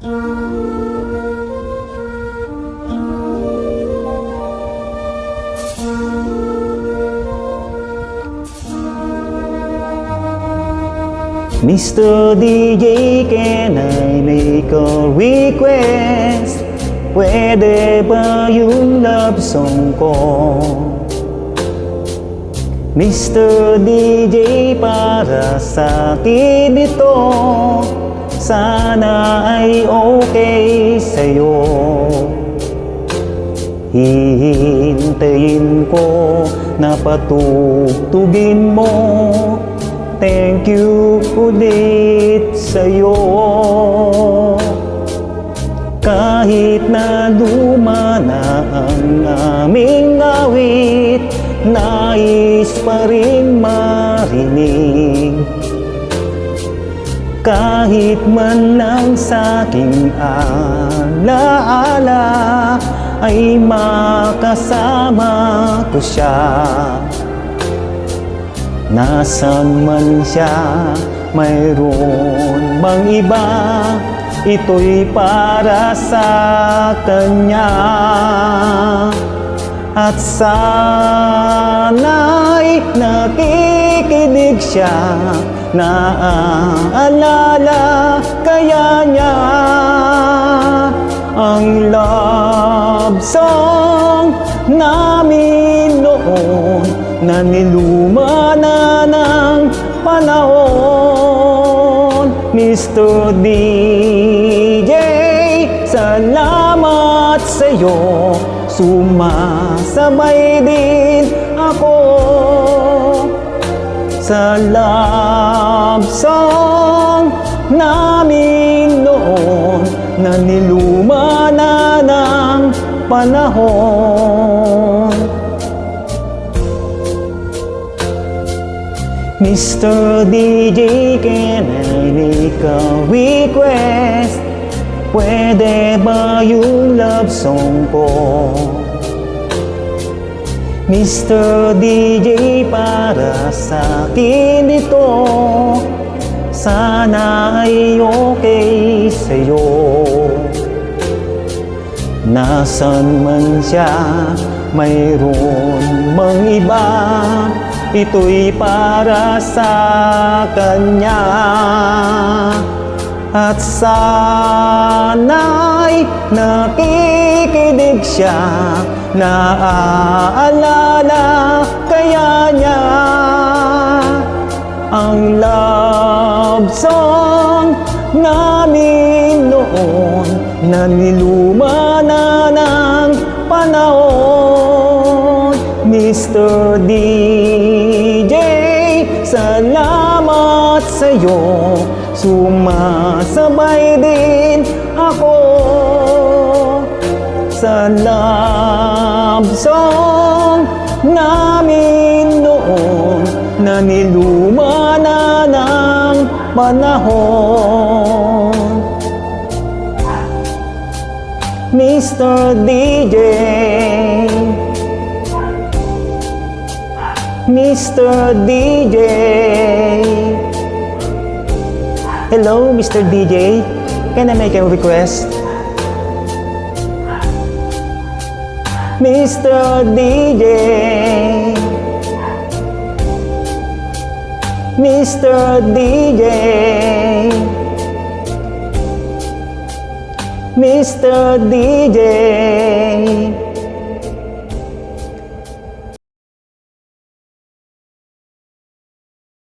Mr. DJ, can I make a request? Pwede ba yung love song ko? Mr. DJ, para sa atin ito, sana ay okay sa'yo. Hihintayin ko na patugtugin mo. Thank you ulit sa'yo. Kahit na luma na ang aming awit, nais pa rin marinig. Kahit man lang sa'king alaala, ay makasama ko siya. Nasaan man siya, mayroon bang iba? Ito'y para sa kanya. At sana'y nakikinig siya, naaalala kaya niya ang love song namin noon, na niluma na ng panahon. Mr. DJ, salamat sa'yo, sumasabay din ako sa love song namin noon, na niluma na ng panahon. Mr. DJ, can I make a request? Pwede ba yung love song ko? Mr. DJ, para sa akin ito, sana ay okay sa'yo. Nasaan man siya, mayroon mang iba? Ito'y para sa kanya. At sana'y nakikinig siya, naaalala kaya niya ang love song namin noon, na niluma na ng panahon. Mr. DJ, salamat sa'yo, sumasabay din ako sa love song namin noon, na niluma na ng panahon. Mr. DJ, Mr. DJ. Hello, Mr. DJ. Can I make a request? Mr. DJ, Mr. DJ, Mr. DJ.